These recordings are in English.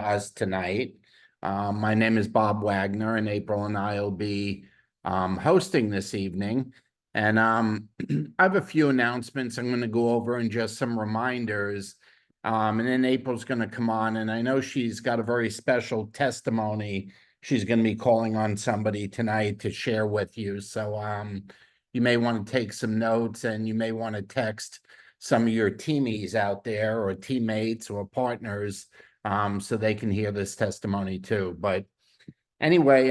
us tonight. My name is Bob Wagner, and April and I will be hosting this evening. And I have a few announcements I'm going to go over and just some reminders. And then April's going to come on, and I know she's got a very special testimony. She's going to be calling on somebody tonight to share with you. So you may want to take some notes, and you may want to text some of your teamies out there or teammates or partners so they can hear this testimony too. But anyway,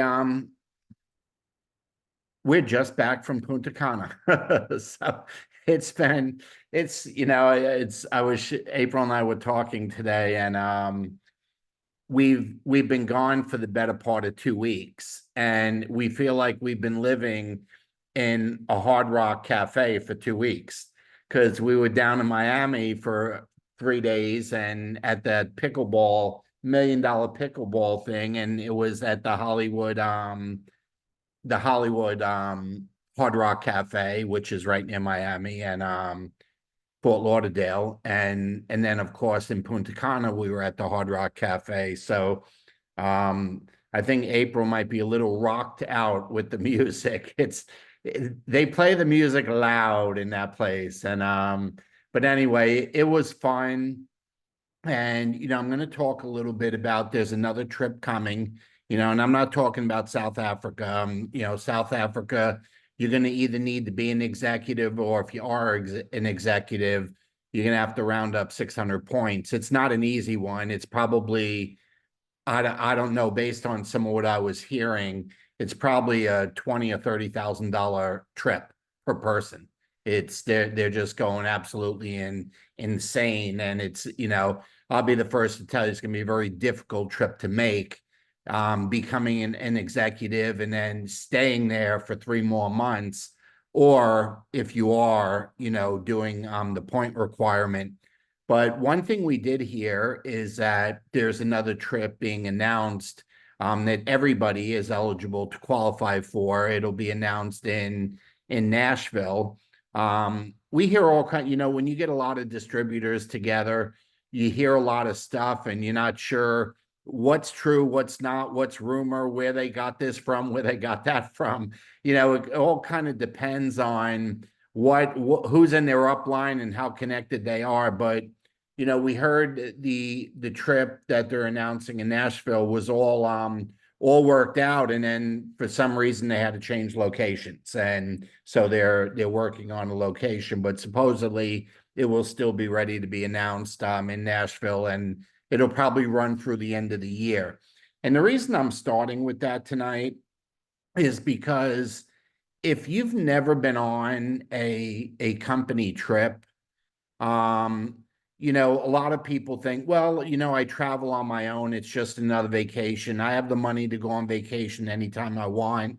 we're just back from Punta Cana. So it's been, April and I were talking today, and we've been gone for the better part of 2 weeks, and we feel like we've been living in a Hard Rock cafe for 2 weeks, because we were down in Miami for 3 days and at that $1 million pickleball thing, and it was at the Hollywood Hard Rock Cafe, which is right near Miami, and Fort Lauderdale, and then of course in Punta Cana we were at the Hard Rock Cafe. So I think April might be a little rocked out with the music. They play the music loud in that place, and but anyway, it was fun. And I'm going to talk a little bit about, there's another trip coming, and I'm not talking about South Africa. South Africa, you're going to either need to be an executive, or if you are an executive, you're going to have to round up 600 points. It's not an easy one. It's probably, I don't know, based on some of what I was hearing, it's probably a $20,000 or $30,000 trip per person. They're just going absolutely insane, and I'll be the first to tell you it's going to be a very difficult trip to make. Becoming an executive and then staying there for 3 more months, or if you are, doing the point requirement. But one thing we did hear is that there's another trip being announced that everybody is eligible to qualify for. It'll be announced in Nashville. We hear all kinds, when you get a lot of distributors together, you hear a lot of stuff and you're not sure what's true, what's not, what's rumor, where they got this from, where they got that from. It all kind of depends on who's in their upline and how connected they are. But we heard the trip that they're announcing in Nashville was all worked out, and then for some reason they had to change locations, and so they're working on a location, but supposedly it will still be ready to be announced in Nashville, and it'll probably run through the end of the year. And the reason I'm starting with that tonight is because if you've never been on a company trip, a lot of people think, well, I travel on my own. It's just another vacation. I have the money to go on vacation anytime I want.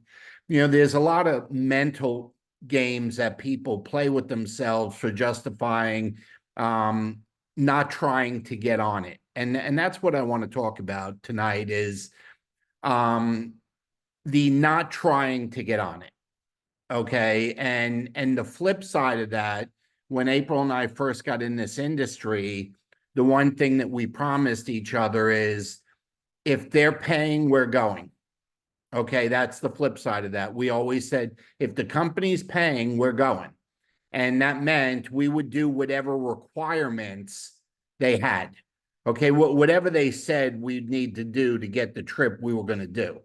There's a lot of mental games that people play with themselves for justifying not trying to get on it. And that's what I want to talk about tonight is the not trying to get on it. Okay. And the flip side of that, when April and I first got in this industry, the one thing that we promised each other is, if they're paying, we're going. Okay, that's the flip side of that. We always said, if the company's paying, we're going. And that meant we would do whatever requirements they had. Okay, whatever they said we'd need to do to get the trip, we were going to do.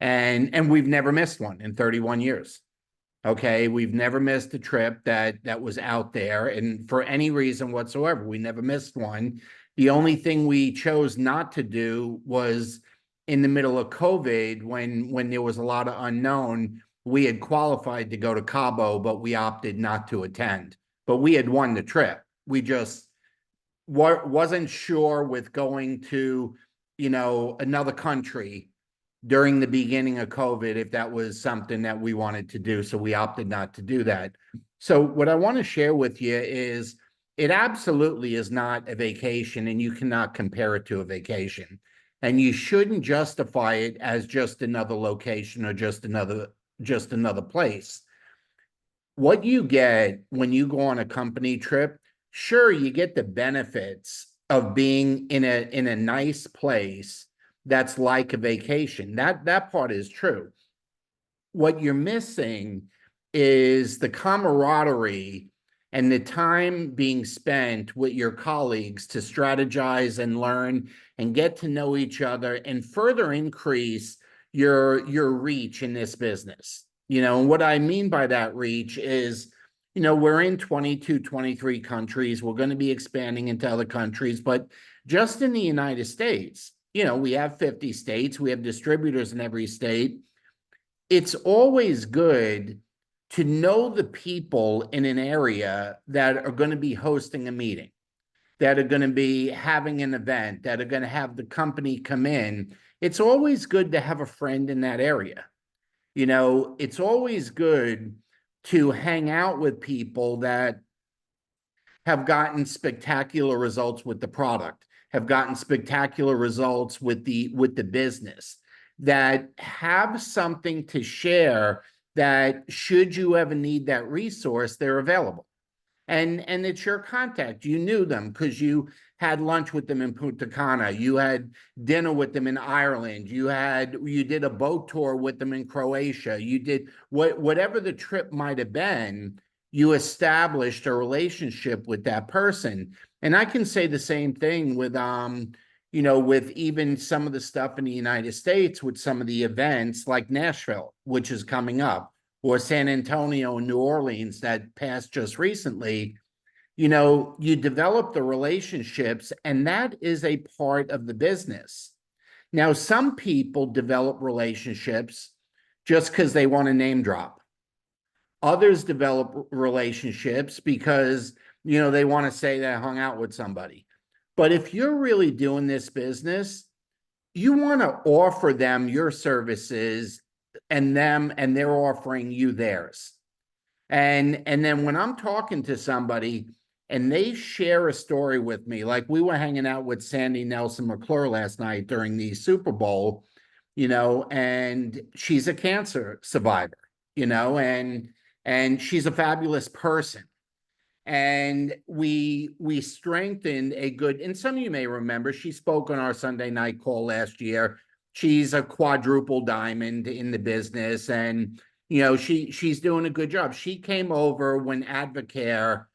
And we've never missed one in 31 years. Okay, we've never missed a trip that was out there, and for any reason whatsoever, we never missed one. The only thing we chose not to do was in the middle of COVID, when there was a lot of unknown. We had qualified to go to Cabo, but we opted not to attend. But we had won the trip. We just wasn't sure with going to, another country during the beginning of COVID, if that was something that we wanted to do. So we opted not to do that. So what I want to share with you is, it absolutely is not a vacation, and you cannot compare it to a vacation. And you shouldn't justify it as just another location or just another place. What you get when you go on a company trip, sure, you get the benefits of being in a nice place that's like a vacation. That part is true. What you're missing is the camaraderie and the time being spent with your colleagues to strategize and learn and get to know each other and further increase your reach in this business. And what I mean by that reach is, we're in 22, 23 countries. We're going to be expanding into other countries, but just in the United States, we have 50 states. We have distributors in every state. It's always good to know the people in an area that are going to be hosting a meeting, that are going to be having an event, that are going to have the company come in. It's always good to have a friend in that area. It's always good to hang out with people that have gotten spectacular results with the product, have gotten spectacular results with the business, that have something to share, that should you ever need that resource, they're available. And it's your contact. You knew them because you had lunch with them in Punta Cana. You had dinner with them in Ireland. You did a boat tour with them in Croatia. You did whatever the trip might have been. You established a relationship with that person. And I can say the same thing with with even some of the stuff in the United States, with some of the events like Nashville, which is coming up, or San Antonio and New Orleans that passed just recently. You develop the relationships, and that is a part of the business. Now, some people develop relationships just because they want to name drop. Others develop relationships because, they want to say that I hung out with somebody. But if you're really doing this business, you want to offer them your services and they're offering you theirs. And then when I'm talking to somebody and they share a story with me, like we were hanging out with Sandy Nelson McClure last night during the Super Bowl, and she's a cancer survivor, and she's a fabulous person. And we strengthened a good, and some of you may remember, she spoke on our Sunday night call last year. She's a quadruple diamond in the business, and she's doing a good job. She came over when Advocare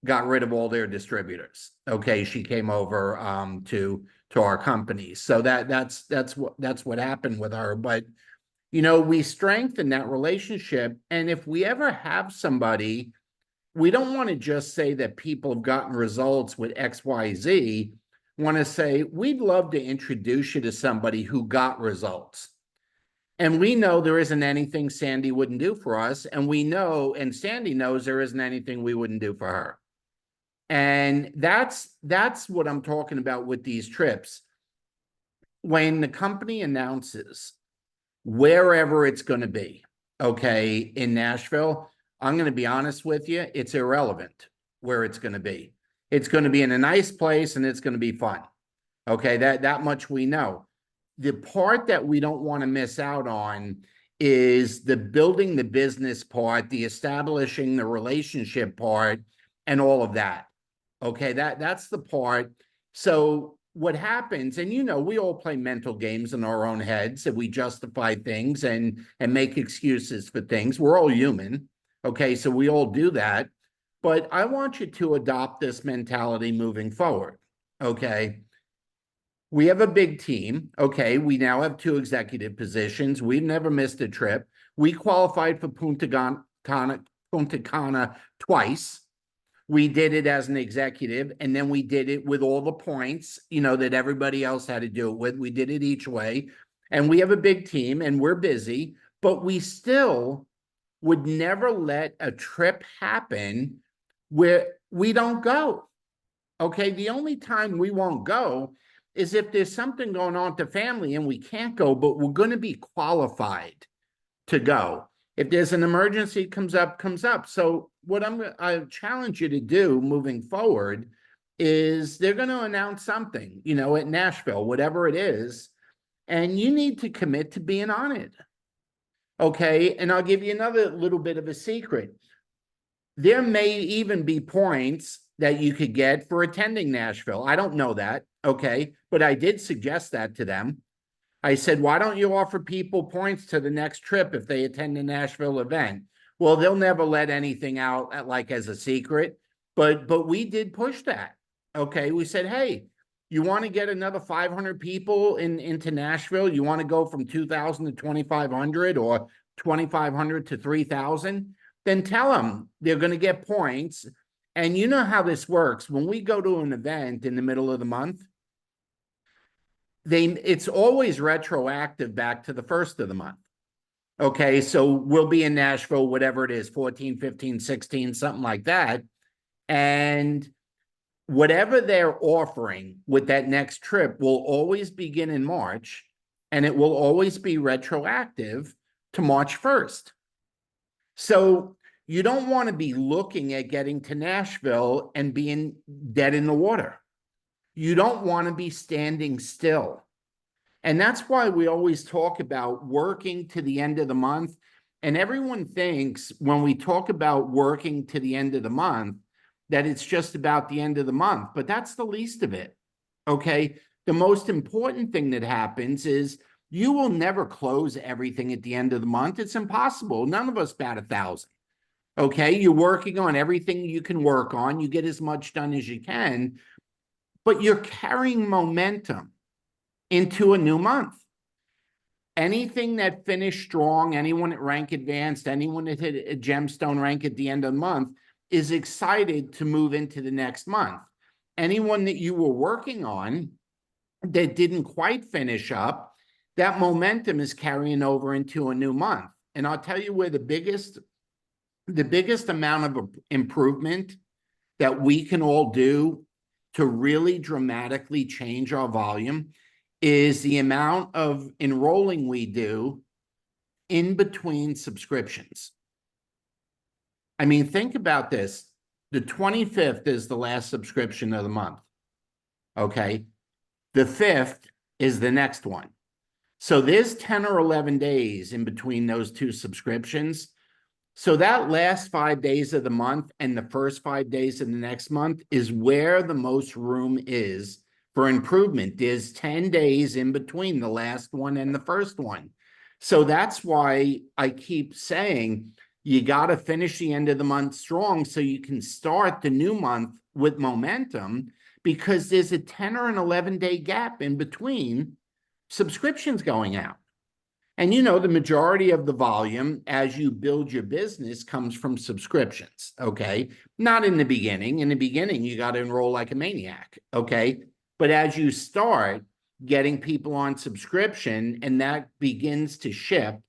got rid of all their distributors. Okay, she came over to our company. So that's what happened with her. But we strengthen that relationship, and if we ever have somebody, we don't want to just say that people have gotten results with XYZ. Want to say, we'd love to introduce you to somebody who got results. And we know there isn't anything Sandy wouldn't do for us. And we know, and Sandy knows there isn't anything we wouldn't do for her. And that's what I'm talking about with these trips. When the company announces wherever it's going to be, okay, in Nashville, I'm going to be honest with you, it's irrelevant where it's going to be. It's going to be in a nice place and it's going to be fun. Okay, that much we know. The part that we don't want to miss out on is the building the business part, the establishing the relationship part, and all of that. Okay, that's the part. So what happens, and we all play mental games in our own heads, and we justify things and make excuses for things. We're all human. Okay, so we all do that. But I want you to adopt this mentality moving forward. Okay. We have a big team. Okay, we now have 2 executive positions. We've never missed a trip. We qualified for Punta Cana twice. We did it as an executive, and then we did it with all the points, that everybody else had to do it with. We did it each way. And we have a big team, and we're busy, but we still would never let a trip happen where we don't go. Okay, the only time we won't go is if there's something going on to family and we can't go, but we're going to be qualified to go. If there's an emergency comes up. So what I challenge you to do moving forward is they're going to announce something, at Nashville, whatever it is, and you need to commit to being on it. Okay, and I'll give you another little bit of a secret. There may even be points that you could get for attending Nashville. I don't know that, okay, but I did suggest that to them. I said, why don't you offer people points to the next trip if they attend the Nashville event? Well, they'll never let anything out like as a secret, but we did push that. Okay, we said, hey, you want to get another 500 people into Nashville? You want to go from 2,000 to 2,500 or 2,500 to 3,000? Then tell them they're going to get points. And you know how this works. When we go to an event in the middle of the month, it's always retroactive back to the first of the month. Okay, so we'll be in Nashville, whatever it is, 14, 15, 16, something like that. And whatever they're offering with that next trip will always begin in March, and it will always be retroactive to March 1st. So you don't want to be looking at getting to Nashville and being dead in the water. You don't want to be standing still. And that's why we always talk about working to the end of the month. And everyone thinks when we talk about working to the end of the month, that it's just about the end of the month, but that's the least of it. Okay. The most important thing that happens is you will never close everything at the end of the month. It's impossible. None of us bat 1,000. Okay. You're working on everything you can work on. You get as much done as you can, but you're carrying momentum into a new month. Anything that finished strong, anyone at rank advanced, anyone that hit a gemstone rank at the end of the month is excited to move into the next month. Anyone that you were working on that didn't quite finish up, that momentum is carrying over into a new month. And I'll tell you where the biggest amount of improvement that we can all do to really dramatically change our volume is the amount of enrolling we do in between subscriptions. I mean, think about this. The 25th is the last subscription of the month. Okay. The 5th is the next one. So there's 10 or 11 days in between those two subscriptions. So that last 5 days of the month and the first 5 days of the next month is where the most room is for improvement. There's 10 days in between the last one and the first one. So that's why I keep saying you got to finish the end of the month strong so you can start the new month with momentum, because there's a 10 or an 11-day gap in between subscriptions going out. And you know, the majority of the volume as you build your business comes from subscriptions, okay? Not in the beginning. In the beginning, you got to enroll like a maniac, okay? But as you start getting people on subscription and that begins to ship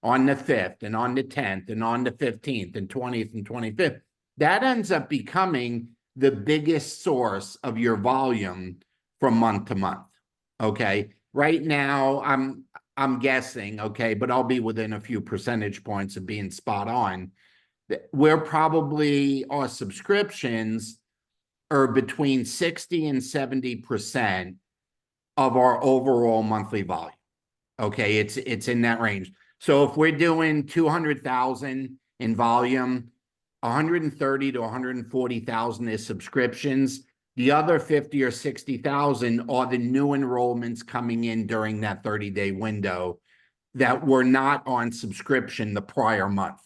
on the 5th and on the 10th and on the 15th and 20th and 25th, that ends up becoming the biggest source of your volume from month to month, okay? Right now, I'm guessing, okay, but I'll be within a few percentage points of being spot on. We're probably, our subscriptions are between 60 and 70% of our overall monthly volume. Okay, it's in that range. So if we're doing 200,000 in volume, 130 to 140,000 is subscriptions. The other 50 or 60,000 are the new enrollments coming in during that 30-day window that were not on subscription the prior month.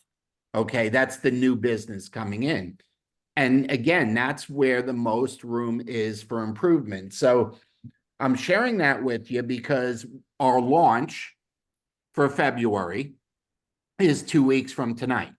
Okay, that's the new business coming in. And again, that's where the most room is for improvement. So I'm sharing that with you because our launch for February is 2 weeks from tonight.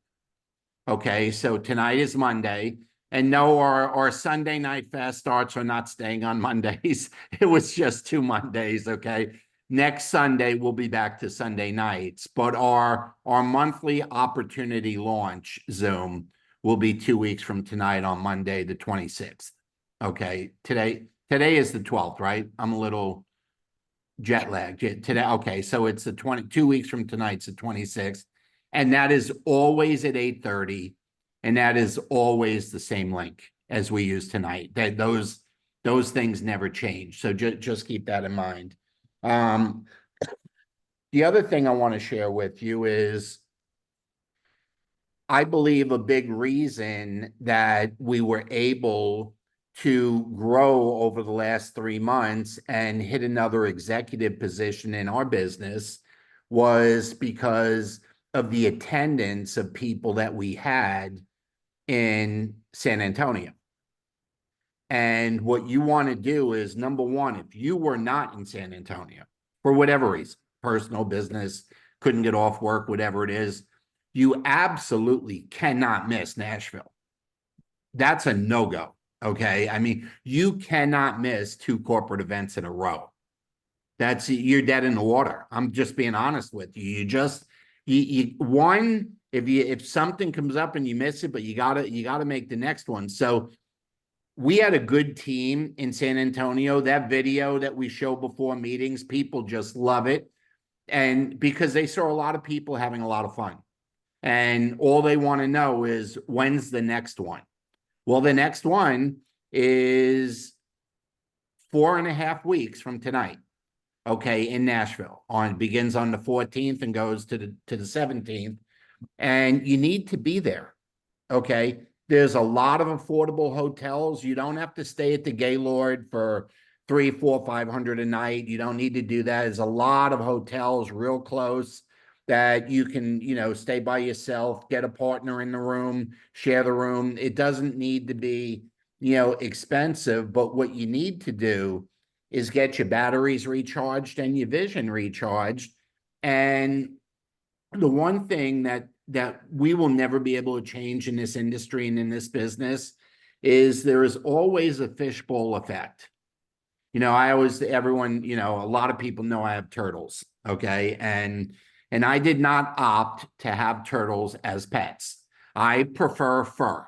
Okay, so tonight is Monday. And no, our Sunday night fast starts are not staying on Mondays. It was just 2 Mondays, okay? Next Sunday, we'll be back to Sunday nights. But our monthly opportunity launch Zoom will be 2 weeks from tonight on Monday, the 26th. Okay, today is the 12th, right? I'm a little jet lagged today. Okay, so it's the 2 weeks from tonight's the 26th. And that is always at 8:30. And that is always the same link as we use tonight. That those things never change. So just keep that in mind. The other thing I want to share with you is I believe a big reason that we were able to grow over the last 3 months and hit another executive position in our business was because of the attendance of people that we had in San Antonio. And what you want to do is, number one, if you were not in San Antonio for whatever reason, personal, business, couldn't get off work, whatever it is, you absolutely cannot miss Nashville. That's a no-go. Okay. I mean, you cannot miss 2 corporate events in a row. You're dead in the water. I'm just being honest with you. If something comes up and you miss it, but you gotta make the next one. So we had a good team in San Antonio. That video that we show before meetings, people just love it. And because they saw a lot of people having a lot of fun. And all they want to know is, when's the next one? Well, the next one is 4.5 weeks from tonight. Okay, in Nashville. Begins on the 14th and goes to the 17th. And you need to be there. Okay. There's a lot of affordable hotels. You don't have to stay at the Gaylord for 300, 400, 500 a night. You don't need to do that. There's a lot of hotels real close that you can, stay by yourself, get a partner in the room, share the room. It doesn't need to be, expensive, but what you need to do is get your batteries recharged and your vision recharged. And the one thing that we will never be able to change in this industry and in this business is there is always a fishbowl effect. A lot of people know I have turtles. Okay. And I did not opt to have turtles as pets. I prefer fur.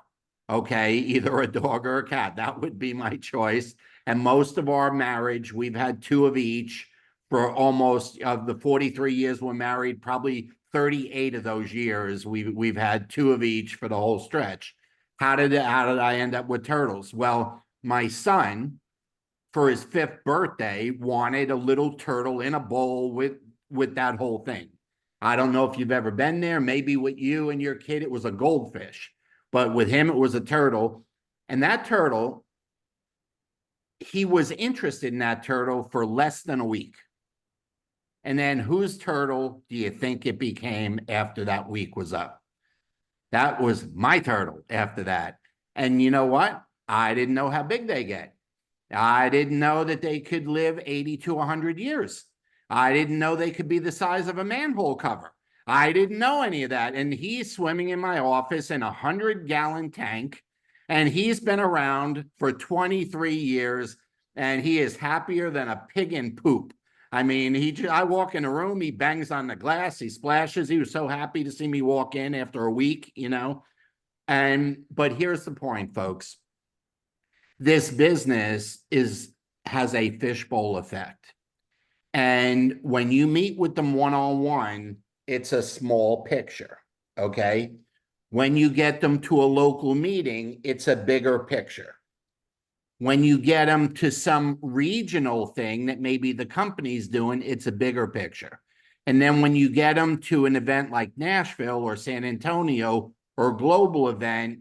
Okay. Either a dog or a cat. That would be my choice. And most of our marriage, we've had 2 of each for almost of the 43 years we're married, probably 38 of those years, we've had 2 of each for the whole stretch. How did I end up with turtles? Well, my son, for his 5th birthday, wanted a little turtle in a bowl with that whole thing. I don't know if you've ever been there. Maybe with you and your kid, it was a goldfish, but with him, it was a turtle. And that turtle, he was interested in that turtle for less than a week. And then whose turtle do you think it became after that week was up? That was my turtle after that. And you know what? I didn't know how big they get. I didn't know that they could live 80 to 100 years. I didn't know they could be the size of a manhole cover. I didn't know any of that. And he's swimming in my office in a 100-gallon tank. And he's been around for 23 years. And he is happier than a pig in poop. I mean, I walk in a room, he bangs on the glass, he splashes. He was so happy to see me walk in after a week, but here's the point, folks. This business has a fishbowl effect. And when you meet with them one-on-one, it's a small picture, okay? When you get them to a local meeting, it's a bigger picture. When you get them to some regional thing that maybe the company's doing, it's a bigger picture. And then when you get them to an event like Nashville or San Antonio or a global event,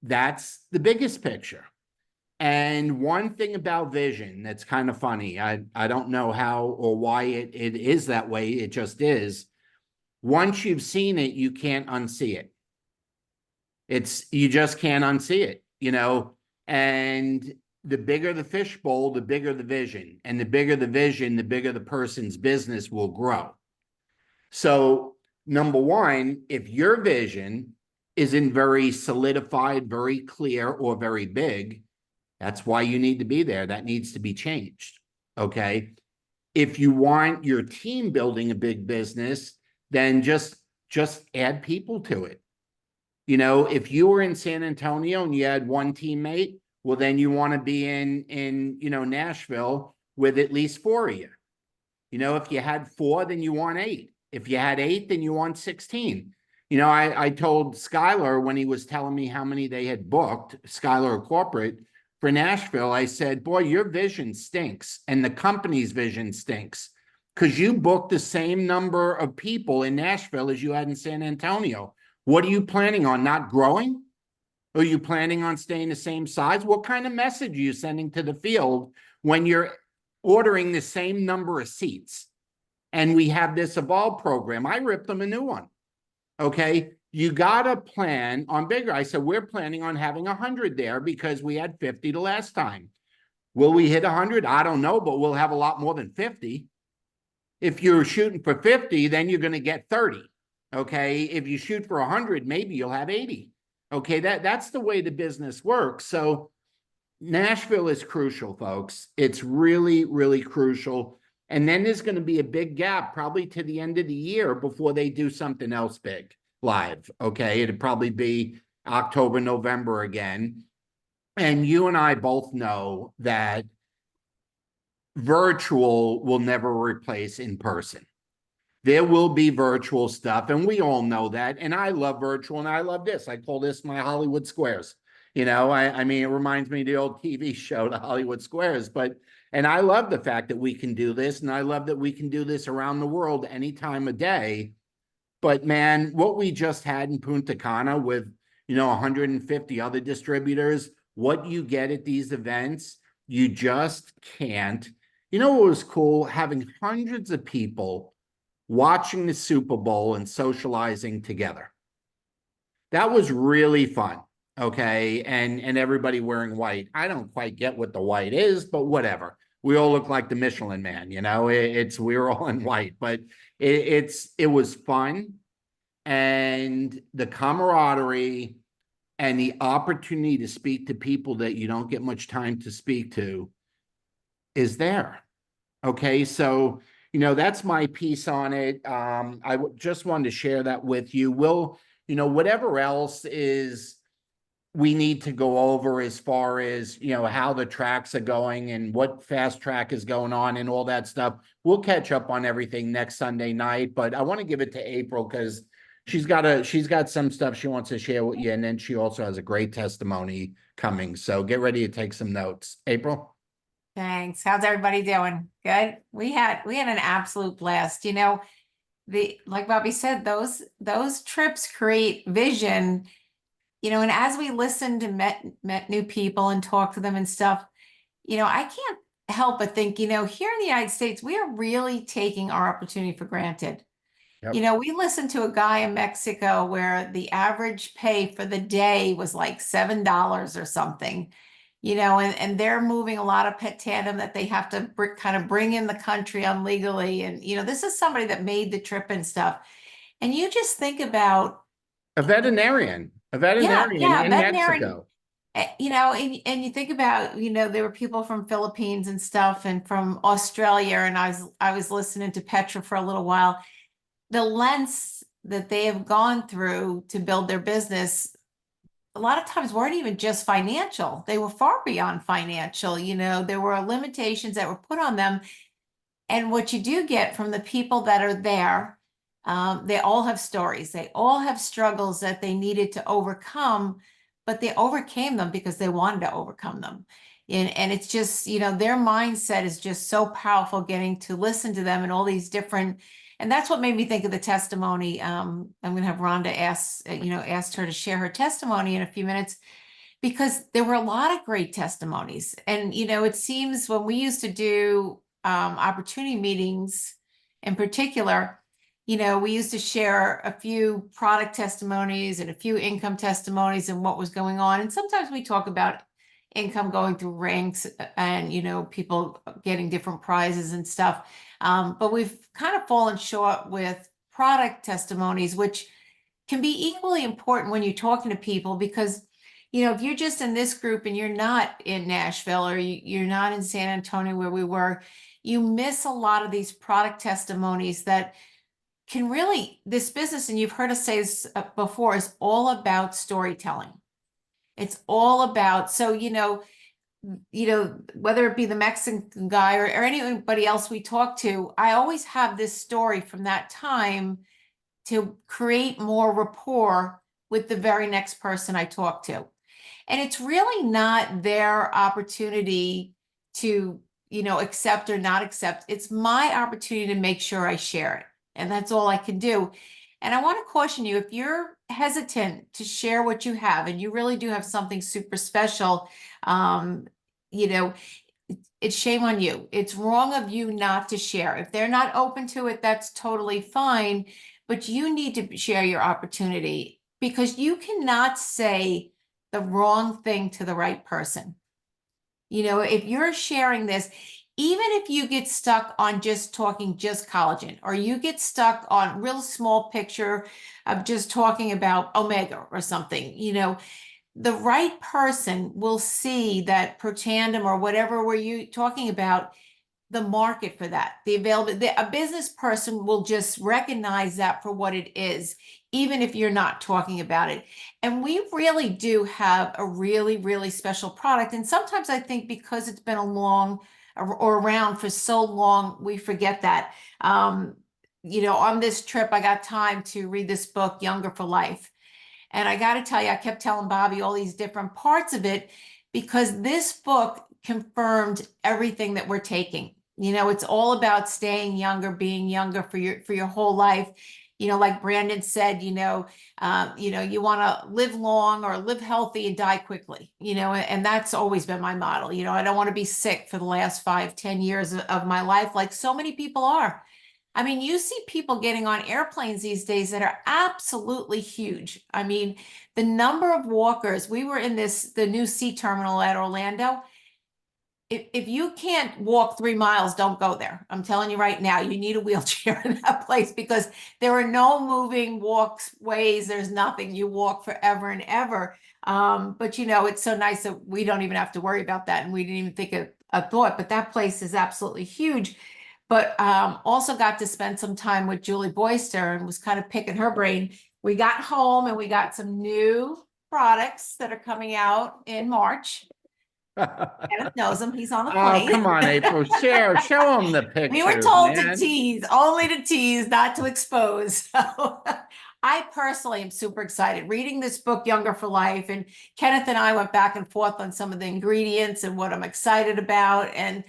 that's the biggest picture. And one thing about vision that's kind of funny, I don't know how or why it is that way, it just is. Once you've seen it, you can't unsee it. You just can't unsee it, and the bigger the fishbowl, the bigger the vision. And the bigger the vision, the bigger the person's business will grow. So, number one, if your vision isn't very solidified, very clear, or very big, that's why you need to be there. That needs to be changed. Okay. If you want your team building a big business, then just add people to it. If you were in San Antonio and you had one teammate, well, then you want to be in Nashville with at least 4 of you. If you had 4, then you want 8. If you had 8, then you want 16. I told Skylar when he was telling me how many they had booked, Skylar Corporate, for Nashville, I said, boy, your vision stinks and the company's vision stinks because you booked the same number of people in Nashville as you had in San Antonio. What are you planning on, not growing? Are you planning on staying the same size? What kind of message are you sending to the field when you're ordering the same number of seats? And we have this Evolve program. I ripped them a new one. Okay. You got to plan on bigger. I said, we're planning on having 100 there because we had 50 the last time. Will we hit 100? I don't know, but we'll have a lot more than 50. If you're shooting for 50, then you're going to get 30. Okay. If you shoot for 100, maybe you'll have 80. Okay. That's the way the business works. So Nashville is crucial, folks. It's really, really crucial. And then there's going to be a big gap probably to the end of the year before they do something else big live. Okay. It'd probably be October, November again. And you and I both know that virtual will never replace in person. There will be virtual stuff, and we all know that. And I love virtual, and I love this. I call this my Hollywood Squares. I mean, it reminds me of the old TV show, the Hollywood Squares. And I love the fact that we can do this, and I love that we can do this around the world any time of day. But man, what we just had in Punta Cana with 150 other distributors, what you get at these events, you just can't. You know what was cool? Having hundreds of people watching the Super Bowl and socializing together. That was really fun. Okay. And everybody wearing white. I don't quite get what the white is, but whatever. We all look like the Michelin Man, we're all in white, but it was fun. And the camaraderie and the opportunity to speak to people that you don't get much time to speak to is there. Okay. So, that's my piece on it. I just wanted to share that with you. Whatever else is we need to go over as far as, how the tracks are going and what fast track is going on and all that stuff. We'll catch up on everything next Sunday night, but I want to give it to April because she's got some stuff she wants to share with you. And then she also has a great testimony coming. So get ready to take some notes. April? Thanks. How's everybody doing? Good. We had an absolute blast. Like Bobby said, those trips create vision, and as we listened and met new people and talked to them and stuff, I can't help but think, here in the United States, we are really taking our opportunity for granted. Yep. We listened to a guy in Mexico where the average pay for the day was like $7 or something, and they're moving a lot of pet tandem that they have to kind of bring in the country illegally. And, this is somebody that made the trip and stuff. And you just think about A veterinarian yeah, in veterinarian, Mexico. and you think about, there were people from Philippines and stuff and from Australia. And I was listening to Petra for a little while. The lengths that they have gone through to build their business, a lot of times weren't even just financial. They were far beyond financial. There were limitations that were put on them. And what you do get from the people that are there, they all have stories. They all have struggles that they needed to overcome, but they overcame them because they wanted to overcome them. And it's just, their mindset is just so powerful, getting to listen to them and all these different. And that's what made me think of the testimony. I'm going to have Rhonda asked her to share her testimony in a few minutes, because there were a lot of great testimonies. And, it seems when we used to do opportunity meetings in particular, we used to share a few product testimonies and a few income testimonies and what was going on. And sometimes we talk about income going through ranks and, people getting different prizes and stuff. But we've kind of fallen short with product testimonies, which can be equally important when you're talking to people, because if you're just in this group and you're not in Nashville or you're not in San Antonio where we were, you miss a lot of these product testimonies that can really, this business, and you've heard us say this before, is all about storytelling. It's all about, so, whether it be the Mexican guy or anybody else we talk to, I always have this story from that time to create more rapport with the very next person I talk to. And it's really not their opportunity to, accept or not accept. It's my opportunity to make sure I share it. And that's all I can do. And I want to caution you, if you're hesitant to share what you have, and you really do have something super special, um, you know, it's shame on you. It's wrong of you not to share. If they're not open to it, that's totally fine. But you need to share your opportunity because you cannot say the wrong thing to the right person. If you're sharing this, even if you get stuck on just talking just collagen, or you get stuck on real small picture of just talking about omega or something, the right person will see that Protandim or whatever were you talking about, the market for that, the available, a business person will just recognize that for what it is, even if you're not talking about it. And we really do have a really, really special product. And sometimes I think because it's been a long or around for so long, we forget that. On this trip, I got time to read this book, Younger for Life. And I got to tell you, I kept telling Bobby all these different parts of it because this book confirmed everything that we're taking. It's all about staying younger, being younger for your whole life. Like Brandon said, you want to live long or live healthy and die quickly, and that's always been my model. I don't want to be sick for the last 5, 10 years of my life, like so many people are. I mean, you see people getting on airplanes these days that are absolutely huge. I mean, the number of walkers, we were in the new sea terminal at Orlando. If you can't walk 3 miles, don't go there. I'm telling you right now, you need a wheelchair in that place because there are no moving walks, ways. There's nothing. You walk forever and ever. But it's so nice that we don't even have to worry about that. And we didn't even think of a thought, but that place is absolutely huge. But also got to spend some time with Julie Boyster and was kind of picking her brain. We got home and we got some new products that are coming out in March. Kenneth knows him. He's on the Oh, plane. come on, April. Show them the We were pictures, told to man. tease, only to tease, not to expose. So I personally am super excited reading this book, Younger for Life. And Kenneth and I went back and forth on some of the ingredients and what I'm excited about. And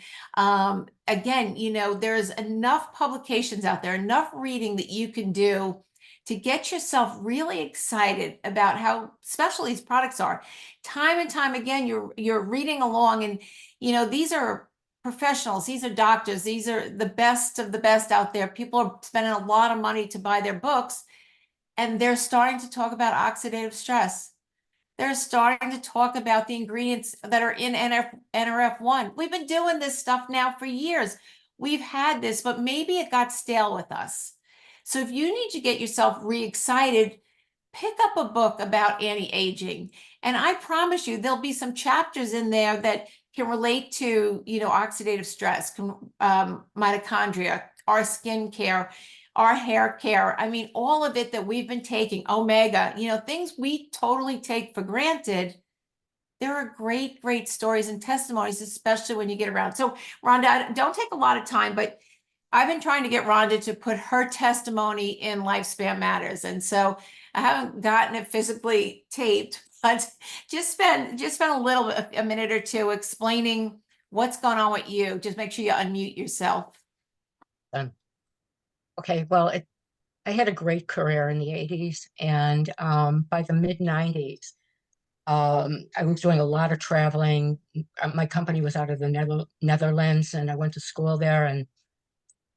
again, there's enough publications out there, enough reading that you can do to get yourself really excited about how special these products are. Time and time again, you're reading along, and these are professionals, these are doctors, these are the best of the best out there. People are spending a lot of money to buy their books, and they're starting to talk about oxidative stress. They're starting to talk about the ingredients that are in NRF1. We've been doing this stuff now for years. We've had this, but maybe it got stale with us. So if you need to get yourself re-excited, pick up a book about anti-aging. And I promise you, there'll be some chapters in there that can relate to, oxidative stress, mitochondria, our skin care, our hair care. I mean, all of it that we've been taking, omega, things we totally take for granted. There are great, great stories and testimonies, especially when you get around. So, Rhonda, don't take a lot of time, but I've been trying to get Rhonda to put her testimony in Lifespan Matters. And so I haven't gotten it physically taped, but just spend a minute or two explaining what's going on with you. Just make sure you unmute yourself. Okay, well, I had a great career in the 80s, and by the mid 90s, I was doing a lot of traveling. My company was out of the Netherlands, and I went to school there. And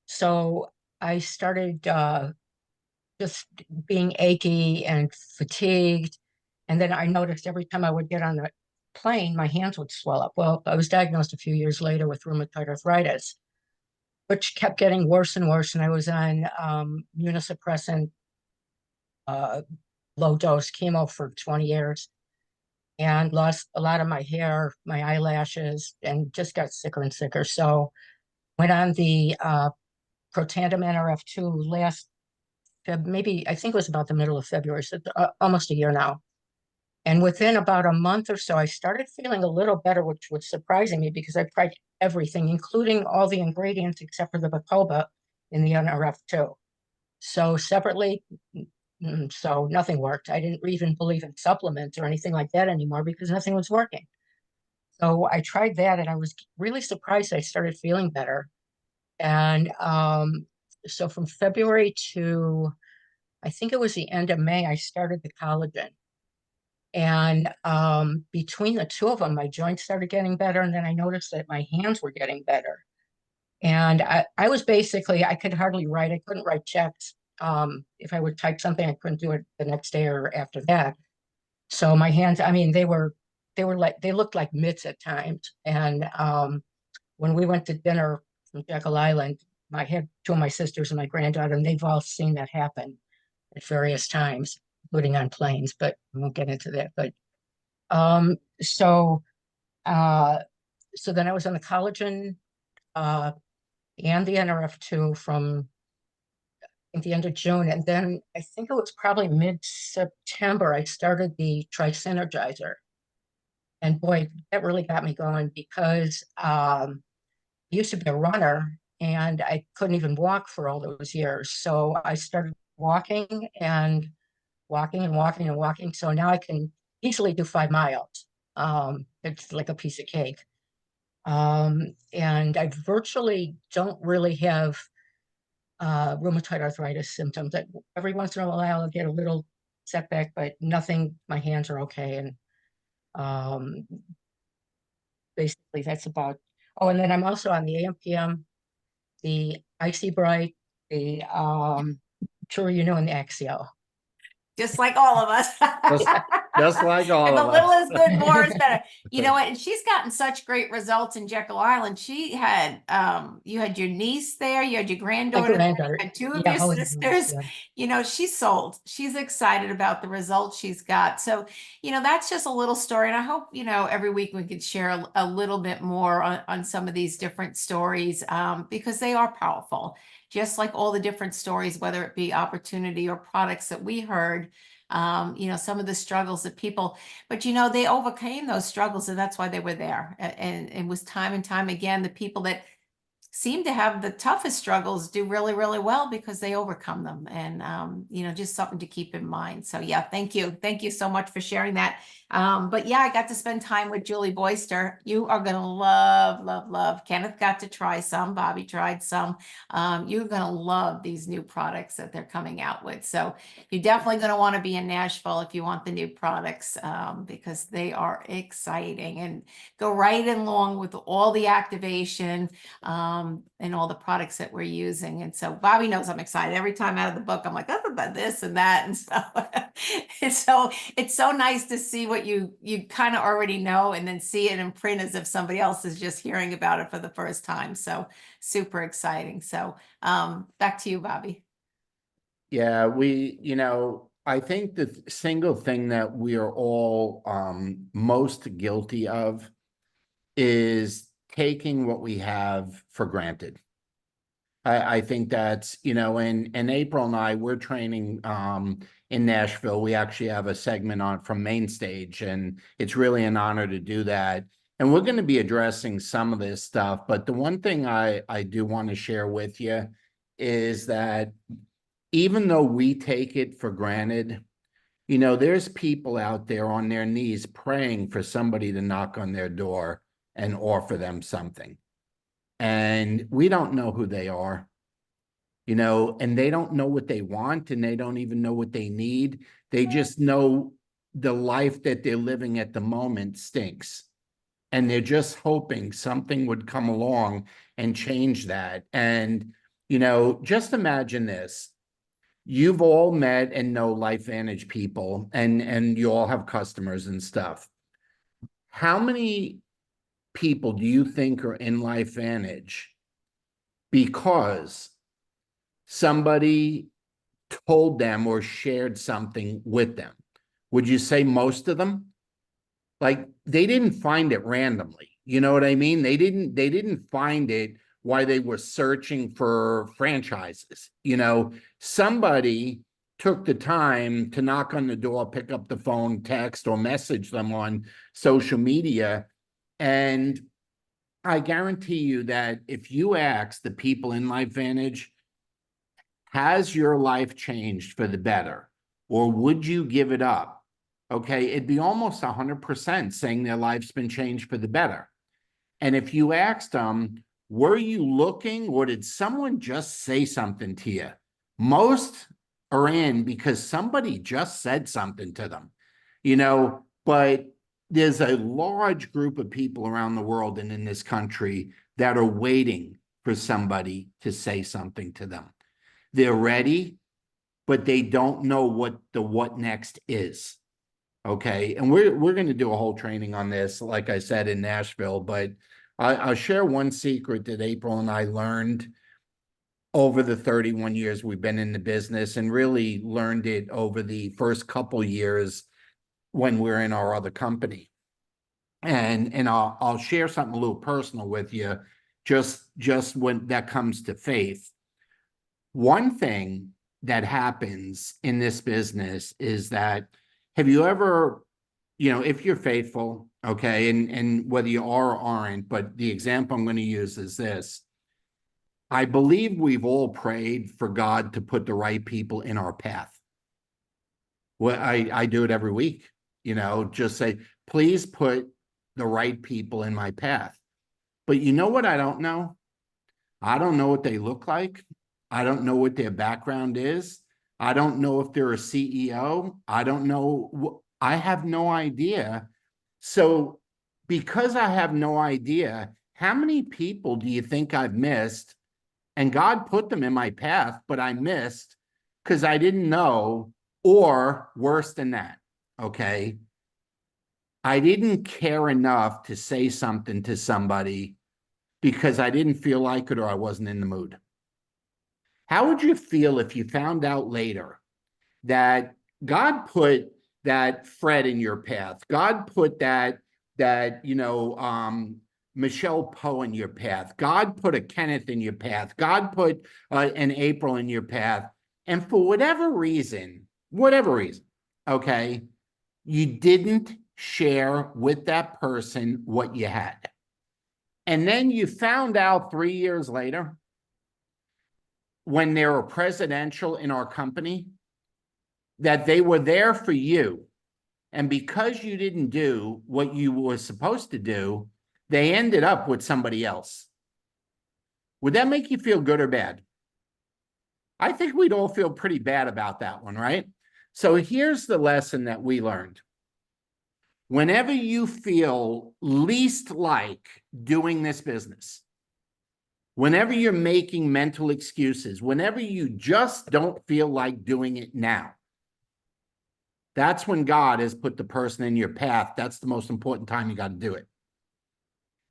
so I started just being achy and fatigued. And then I noticed every time I would get on the plane, my hands would swell up. Well, I was diagnosed a few years later with rheumatoid arthritis, which kept getting worse and worse. And I was on immunosuppressant, uh, low dose chemo for 20 years and lost a lot of my hair, my eyelashes, and just got sicker and sicker. So went on the Protandim NRF2 last maybe I think it was about the middle of February, so almost a year now. And within about a month or so, I started feeling a little better, which was surprising me because I tried everything, including all the ingredients except for the bacopa in the NRF2. So separately, so nothing worked. I didn't even believe in supplements or anything like that anymore because nothing was working. So I tried that and I was really surprised I started feeling better. And so from February to I think it was the end of May, I started the collagen. And between the two of them, my joints started getting better. And then I noticed that my hands were getting better. And I was basically, I could hardly write. I couldn't write checks. If I would type something, I couldn't do it the next day or after that. So my hands, I mean, they looked like mitts at times. And when we went to dinner from Jekyll Island, I had two of my sisters and my granddaughter, and they've all seen that happen at various times, including on planes, but I won't get into that. But um, so uh, so then I was on the collagen uh, and the NRF2 from at the end of June. And then I think it was probably mid-September, I started the Tri-Synergizer. And boy, that really got me going because I used to be a runner and I couldn't even walk for all those years. So I started walking and walking and walking and walking. So now I can easily do 5 miles. It's like a piece of cake. And I virtually don't really have rheumatoid arthritis symptoms. That every once in a while I'll get a little setback, but nothing. My hands are okay, and um, basically that's about. Oh, and then I'm also on the AMPM, the Icy Bright, the sure you know, and the Axio. Just like all of us. Just, just like all If a of little us. is good, more is better. You know what? And she's gotten such great results in Jekyll Island. She had, you had your niece there, you had your My granddaughter there, you granddaughter, had two of yeah, your Holly, sisters. yeah. You know, she's sold. She's excited about the results she's got. So, you know, that's just a little story. And I hope, you know, every week we could share a little bit more on some of these different stories, because they are powerful. Just like all the different stories, whether it be opportunity or products that we heard, you know, some of the struggles that people, but you know, they overcame those struggles and that's why they were there. And it was time and time again, the people that seem to have the toughest struggles do really, really well because they overcome them. And, you know, just something to keep in mind. So yeah, thank you. Thank you so much for sharing that. But yeah, I got to spend time with Julie Boyster. You are going to love, love, love. Kenneth got to try some. Bobby tried some. You're going to love these new products that they're coming out with. So you're definitely going to want to be in Nashville if you want the new products, because they are exciting and go right along with all the activation, and all the products that we're using. And so Bobby knows I'm excited. Every time out of the book, I'm like, oh, about this and that. And so, and so it's so nice to see what you kind of already know and then see it in print as if somebody else is just hearing about it for the first time. So super exciting. So back to you, Bobby. Yeah, I think the single thing that we are all most guilty of is taking what we have for granted. I think that's, and April and I, we're training in Nashville. We actually have a segment on from Main Stage, and it's really an honor to do that. And we're going to be addressing some of this stuff. But the one thing I do want to share with you is that even though we take it for granted, there's people out there on their knees praying for somebody to knock on their door and offer them something. And we don't know who they are, and they don't know what they want, and they don't even know what they need. They just know the life that they're living at the moment stinks. And they're just hoping something would come along and change that. And, just imagine this. You've all met and know LifeVantage people, and you all have customers and stuff. How many people do you think are in LifeVantage because somebody told them or shared something with them? Would you say most of them? Like, they didn't find it randomly. You know what I mean? They didn't find it while they were searching for franchises. Somebody took the time to knock on the door, pick up the phone, text, or message them on social media. And I guarantee you that if you ask the people in LifeVantage, has your life changed for the better, or would you give it up? Okay, it'd be almost 100% saying their life's been changed for the better. And if you asked them, were you looking, or did someone just say something to you? Most are in because somebody just said something to them, you know, but there's a large group of people around the world and in this country that are waiting for somebody to say something to them. They're ready, but they don't know what the what next is. Okay. And we're going to do a whole training on this, like I said, in Nashville, but I'll share one secret that April and I learned over the 31 years we've been in the business, and really learned it over the first couple years when we're in our other company. And I'll share something a little personal with you, just when that comes to faith. One thing that happens in this business is that, have you ever, you know, if you're faithful, okay, and whether you are or aren't, but the example I'm going to use is this. I believe we've all prayed for God to put the right people in our path. Well, I do it every week, you know, just say, please put the right people in my path. But you know what I don't know? I don't know what they look like. I don't know what their background is. I don't know if they're a CEO. I don't know. I have no idea. So because I have no idea, how many people do you think I've missed? And God put them in my path, but I missed because I didn't know, or worse than that, okay? I didn't care enough to say something to somebody because I didn't feel like it or I wasn't in the mood. How would you feel if you found out later that God put that Fred in your path? God put that Michelle Poe in your path. God put a Kenneth in your path. God put an April in your path. And for whatever reason, okay, you didn't share with that person what you had. And then you found out 3 years later, when they were presidential in our company, that they were there for you. And because you didn't do what you were supposed to do, they ended up with somebody else. Would that make you feel good or bad? I think we'd all feel pretty bad about that one, right? So here's the lesson that we learned. Whenever you feel least like doing this business, whenever you're making mental excuses, whenever you just don't feel like doing it now, that's when God has put the person in your path. That's the most important time you got to do it.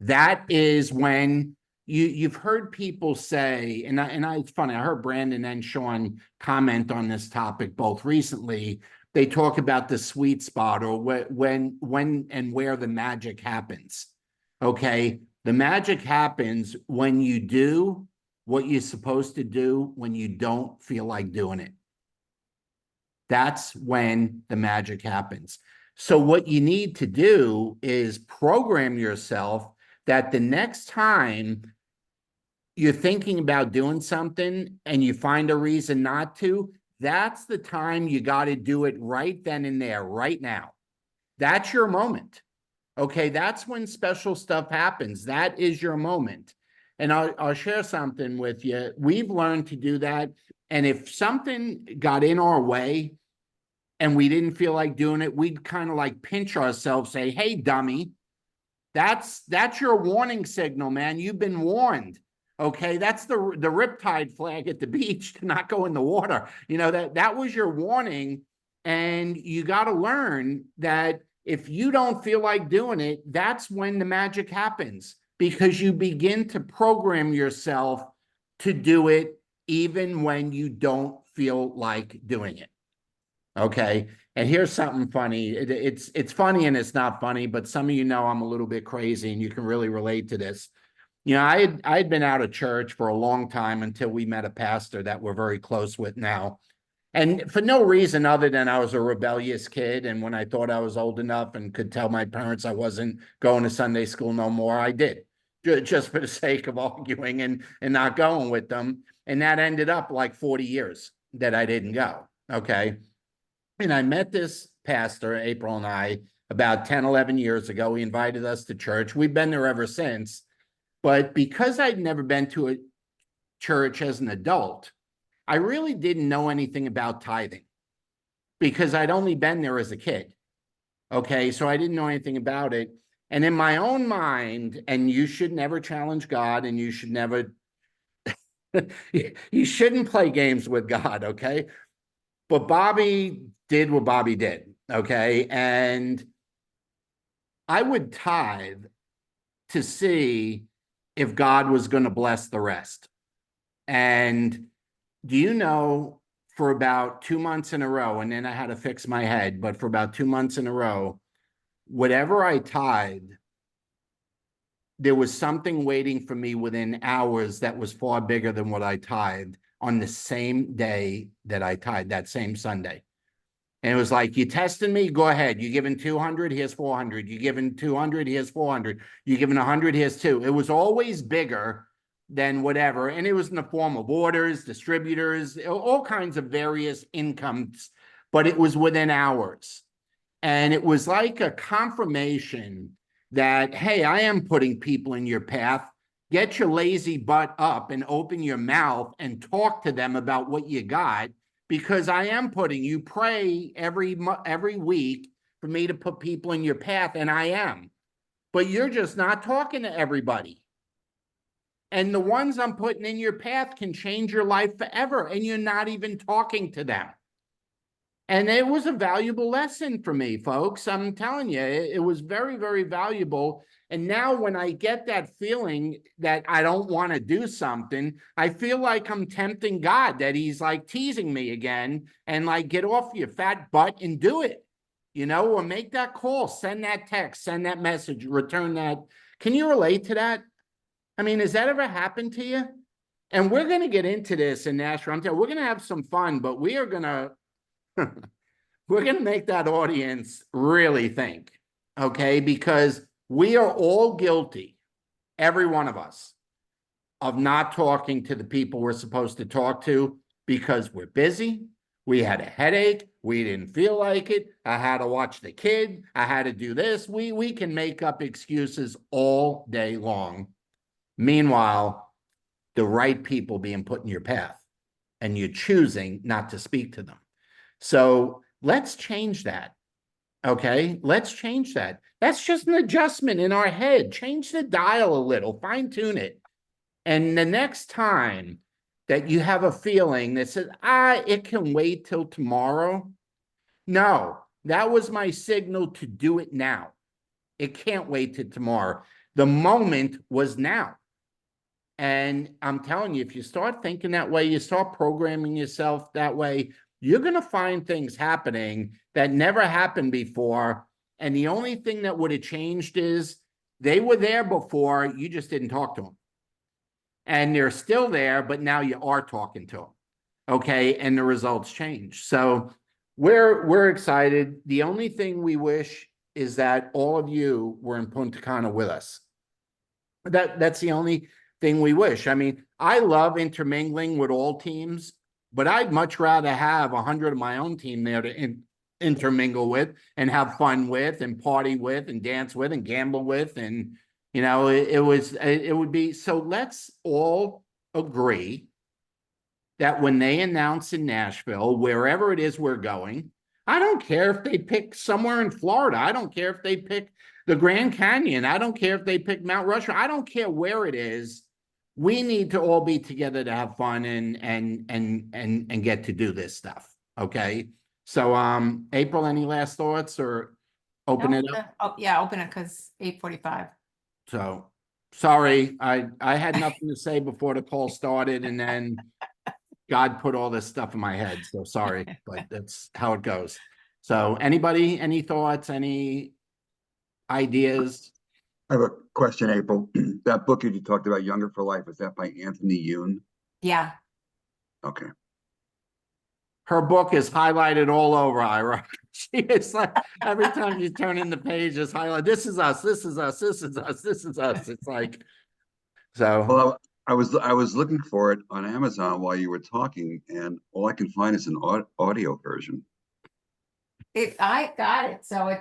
That is when you've heard people say, and it's funny, I heard Brandon and Sean comment on this topic both recently. They talk about the sweet spot, or when and where the magic happens. Okay, the magic happens when you do what you're supposed to do when you don't feel like doing it. That's when the magic happens. So what you need to do is program yourself that the next time you're thinking about doing something and you find a reason not to, that's the time you got to do it right then and there, right now. That's your moment. Okay, that's when special stuff happens. That is your moment. And I'll share something with you. We've learned to do that. And if something got in our way and we didn't feel like doing it, we'd kind of like pinch ourselves, say, hey, dummy, that's your warning signal, man. You've been warned. Okay, that's the riptide flag at the beach to not go in the water. You know, that was your warning. And you got to learn that if you don't feel like doing it, that's when the magic happens, because you begin to program yourself to do it even when you don't feel like doing it. Okay. And here's something funny. It's funny and it's not funny, but some of you know I'm a little bit crazy and you can really relate to this. You know, I had been out of church for a long time until we met a pastor that we're very close with now. And for no reason other than I was a rebellious kid. And when I thought I was old enough and could tell my parents I wasn't going to Sunday school no more, I did, just for the sake of arguing and not going with them. And that ended up like 40 years that I didn't go. Okay. And I met this pastor, April and I, about 10, 11 years ago. He invited us to church. We've been there ever since. But because I'd never been to a church as an adult, I really didn't know anything about tithing because I'd only been there as a kid. Okay, so I didn't know anything about it. And in my own mind, and you should never challenge God, and you should never, you shouldn't play games with God, okay? But Bobby did what Bobby did, okay? And I would tithe to see if God was going to bless the rest. And do you know, for about 2 months in a row, and then I had to fix my head, but for about 2 months in a row, whatever I tithed, there was something waiting for me within hours that was far bigger than what I tithed on the same day that I tithed, that same Sunday. And it was like, you testing me? Go ahead. You giving 200? Here's 400. You giving 200? Here's 400. You giving 100? Here's 2. It was always bigger than whatever. And it was in the form of orders, distributors, all kinds of various incomes, but it was within hours. And it was like a confirmation that, hey, I am putting people in your path. Get your lazy butt up and open your mouth and talk to them about what you got, because I am putting you. Pray every week for me to put people in your path, and I am. But you're just not talking to everybody. And the ones I'm putting in your path can change your life forever, and you're not even talking to them. And it was a valuable lesson for me, folks. I'm telling you, it was very, very valuable. And now when I get that feeling that I don't want to do something, I feel like I'm tempting God, that he's like teasing me again and like, get off your fat butt and do it, or make that call, send that text, send that message, return that. Can you relate to that? I mean, has that ever happened to you? And we're going to get into this in Nashville. I'm telling you, we're going to have some fun, but we are going to we're going to make that audience really think, okay? Because we are all guilty, every one of us, of not talking to the people we're supposed to talk to because we're busy. We had a headache. We didn't feel like it. I had to watch the kid. I had to do this. We can make up excuses all day long. Meanwhile, the right people being put in your path, and you're choosing not to speak to them. So let's change that. Okay, let's change that. That's just an adjustment in our head. Change the dial a little, fine tune it. And the next time that you have a feeling that says, it can wait till tomorrow. No, that was my signal to do it now. It can't wait till tomorrow. The moment was now. And I'm telling you, if you start thinking that way, you start programming yourself that way, you're going to find things happening that never happened before. And the only thing that would have changed is they were there before, you just didn't talk to them. And they're still there, but now you are talking to them. Okay. And the results change. So we're excited. The only thing we wish is that all of you were in Punta Cana with us. That's the only thing we wish. I mean, I love intermingling with all teams, but I'd much rather have 100 of my own team there to intermingle with and have fun with and party with and dance with and gamble with. And, it would be, so let's all agree that when they announce in Nashville, wherever it is we're going, I don't care if they pick somewhere in Florida. I don't care if they pick the Grand Canyon. I don't care if they pick Mount Rushmore. I don't care where it is. We need to all be together to have fun and get to do this stuff. Okay. So, April, any last thoughts or open it up? Oh, yeah, open it because 8:45. So sorry, I had nothing to say before the call started, and then God put all this stuff in my head. So sorry, but that's how it goes. So anybody, any thoughts, any ideas? I have a question, April. That book you talked about, Younger for Life, is that by Anthony Yoon? Yeah. Okay. Her book is highlighted all over, Ira. She is like, every time you turn in the page, it's highlighted. This is us, this is us, this is us, this is us. It's like, so. Well, I was looking for it on Amazon while you were talking, and all I can find is an audio version. I got it. So I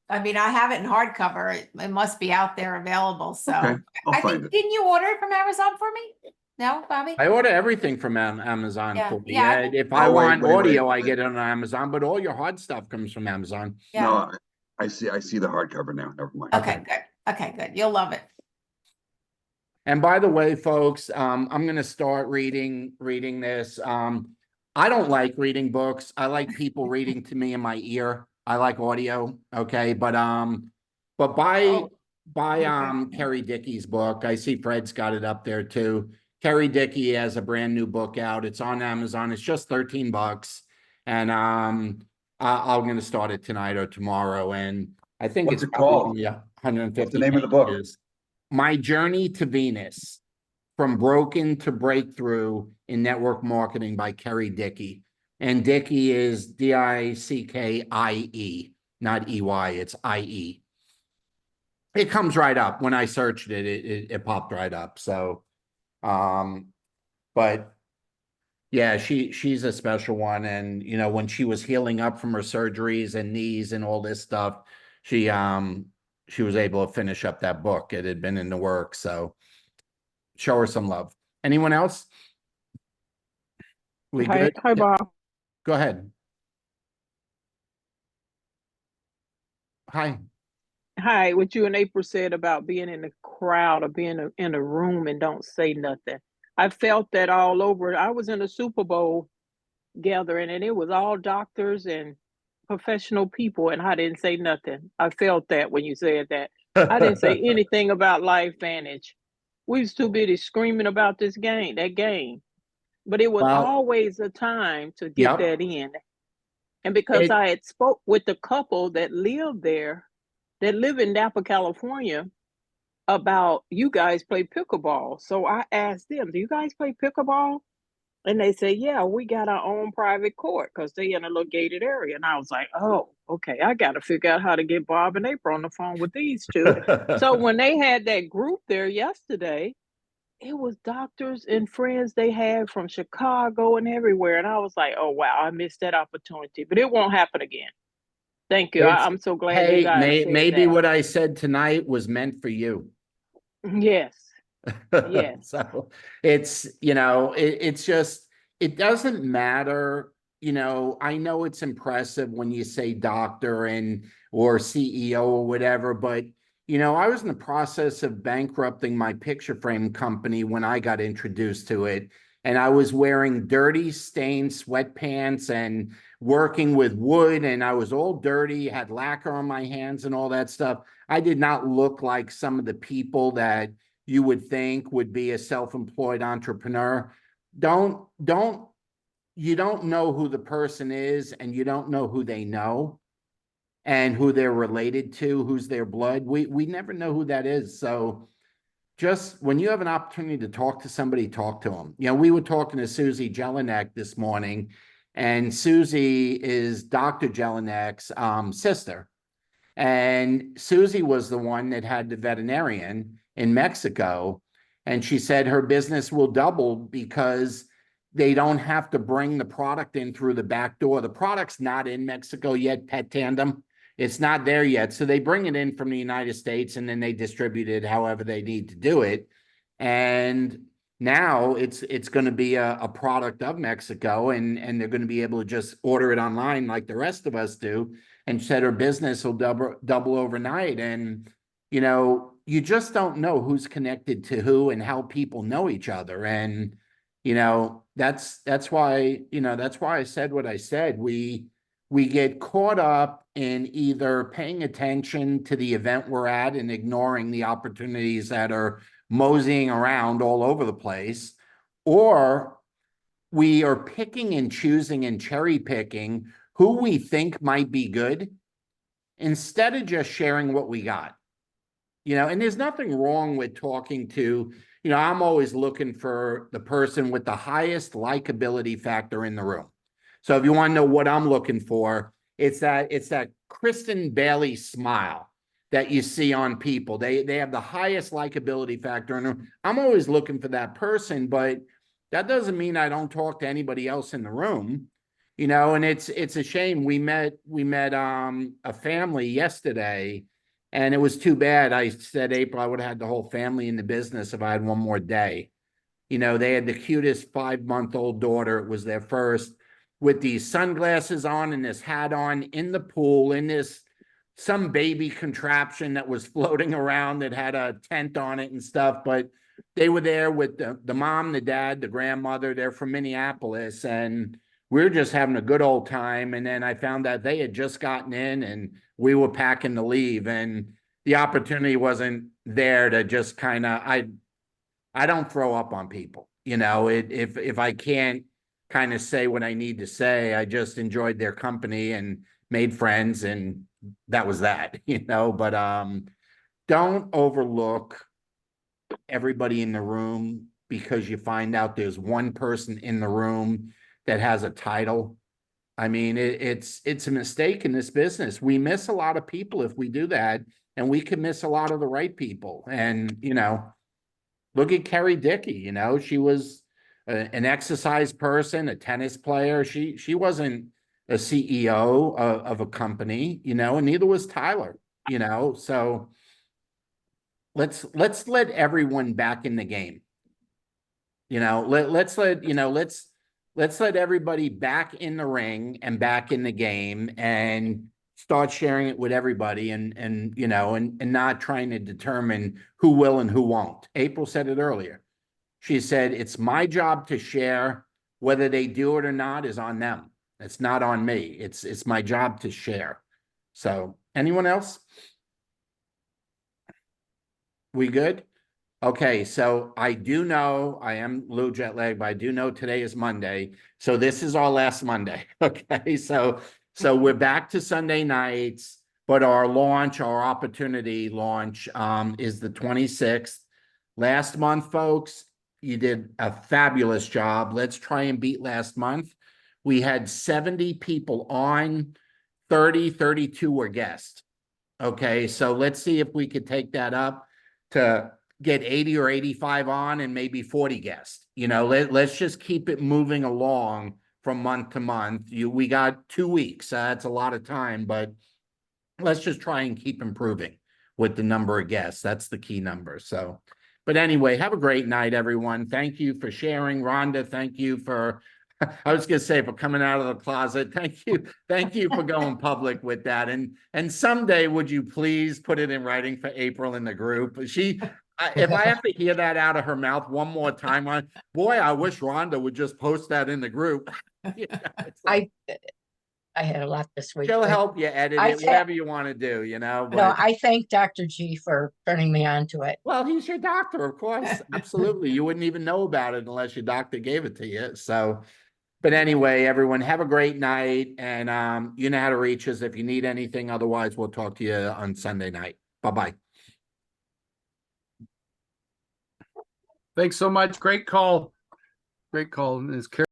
have it in hardcover. It must be out there available. So Okay, I'll I find think, it. didn't you order it from Amazon for me? No, Bobby? I order everything from Amazon Yeah, for me. yeah, I- If I Oh, wait, want wait, wait, audio, I wait. get it on Amazon, but all your hard stuff comes from Amazon. Yeah. No, I see the hardcover now. Never mind. Okay, good. Okay, good. You'll love it. And by the way, folks, I'm going to start reading this. I don't like reading books. I like people reading to me in my ear. I like audio. Okay. But buy Oh, Kerry Dickey's book. I see Fred's got it up there too. Kerry Dickey has a brand new book out. It's on Amazon. It's just $13. And I'm going to start it tonight or tomorrow. And I think What's it's it probably called? going to be 150 What's the name of the book? pages. My Journey to Venus, From Broken to Breakthrough in Network Marketing by Kerry Dickey. And Dickey is Dickie, not EY, it's IE. It comes right up. When I searched it, it popped right up. So, but yeah, she's a special one. And, you know, when she was healing up from her surgeries and knees and all this stuff, she was able to finish up that book. It had been in the works. So show her some love. Anyone else? We good? Hi, Bob. Go ahead. Hi. Hi, what you and April said about being in the crowd or being in a room and don't say nothing. I felt that all over. I was in a Super Bowl gathering and it was all doctors and professional people, and I didn't say nothing. I felt that when you said that. I didn't say anything about LifeVantage. We was too busy screaming about that game. But it was Well, always a time to get yep. that in. And because I had spoke with the couple that lived there, that live in Napa, California, about you guys play pickleball. So I asked them, do you guys play pickleball? And they said, yeah, we got our own private court because they in a little gated area. And I was like, oh, okay, I got to figure out how to get Bob and April on the phone with these two. So when they had that group there yesterday, it was doctors and friends they had from Chicago and everywhere. And I was like, oh, wow, I missed that opportunity, but it won't happen again. Thank you. It's, I'm so glad you hey, guys said maybe that. what I said tonight was meant for you. Yes, yes. So it's, you know, it's just, it doesn't matter. You know, I know it's impressive when you say doctor and or CEO or whatever, but you know, I was in the process of bankrupting my picture frame company when I got introduced to it. And I was wearing dirty, stained sweatpants and working with wood, and I was all dirty, had lacquer on my hands and all that stuff. I did not look like some of the people that you would think would be a self-employed entrepreneur. You don't know who the person is, and you don't know who they know and who they're related to, who's their blood. We never know who that is. So just when you have an opportunity to talk to somebody, talk to them. You know, we were talking to Susie Jelinek this morning, and Susie is Dr. Jelinek's sister. And Susie was the one that had the veterinarian in Mexico. And she said her business will double because they don't have to bring the product in through the back door. The product's not in Mexico yet, Pet Tandem. It's not there yet. So they bring it in from the United States and then they distribute it however they need to do it. And now it's going to be a product of Mexico, and they're going to be able to just order it online like the rest of us do, and said her business will double overnight. And you know, you just don't know who's connected to who and how people know each other. And you know, that's why, you know, that's why I said what I said. We get caught up in either paying attention to the event we're at and ignoring the opportunities that are moseying around all over the place, or we are picking and choosing and cherry picking who we think might be good instead of just sharing what we got. You know, and there's nothing wrong with talking to, you know, I'm always looking for the person with the highest likability factor in the room. So if you want to know what I'm looking for, it's that Kristen Bailey smile that you see on people. They have the highest likability factor in them. I'm always looking for that person, but that doesn't mean I don't talk to anybody else in the room. You know, and it's a shame. We met a family yesterday, and it was too bad. I said, April, I would have had the whole family in the business if I had one more day. they had the cutest 5-month-old daughter. It was their first, with these sunglasses on and this hat on in the pool, in this some baby contraption that was floating around that had a tent on it and stuff. But they were there with the mom, the dad, the grandmother. They're from Minneapolis, and we were just having a good old time. And then I found out they had just gotten in and we were packing to leave, and the opportunity wasn't there to just kind of, I don't throw up on people, if I can't kind of say what I need to say. I just enjoyed their company and made friends, and that was that, but don't overlook everybody in the room because you find out there's one person in the room that has a title. I mean, it's a mistake in this business. We miss a lot of people if we do that, and we can miss a lot of the right people. And, look at Kerry Dickey, she was an exercise person, a tennis player. She wasn't a CEO of a company, and neither was Tyler, so let's let everyone back in the game. Let's let everybody back in the ring and back in the game and start sharing it with everybody, and not trying to determine who will and who won't. April said it earlier. She said, it's my job to share. Whether they do it or not is on them. It's not on me. It's my job to share. So anyone else? We good? Okay, so I do know I am a little jet lagged, but I do know today is Monday. So this is our last Monday. Okay, so we're back to Sunday nights, but our opportunity launch is the 26th. Last month, folks, you did a fabulous job. Let's try and beat last month. We had 70 people on, 32 were guests. Okay, so let's see if we could take that up to get 80 or 85 on and maybe 40 guests. Let's just keep it moving along from month to month. We got 2 weeks. That's a lot of time, but let's just try and keep improving with the number of guests. That's the key number. So, but anyway, have a great night, everyone. Thank you for sharing. Rhonda, thank you for, I was going to say, for coming out of the closet. Thank you. Thank you for going public with that. And someday, would you please put it in writing for April in the group? If I have to hear that out of her mouth one more time, I wish Rhonda would just post that in the group. I had a lot this week. She'll help you edit it, whatever you want to do, but... No, I thank Dr. G for turning me on to it. Well, he's your doctor, of course. Absolutely. You wouldn't even know about it unless your doctor gave it to you. So, but anyway, everyone, have a great night. And you know how to reach us if you need anything. Otherwise, we'll talk to you on Sunday night. Bye-bye. Thanks so much. Great call. Great call.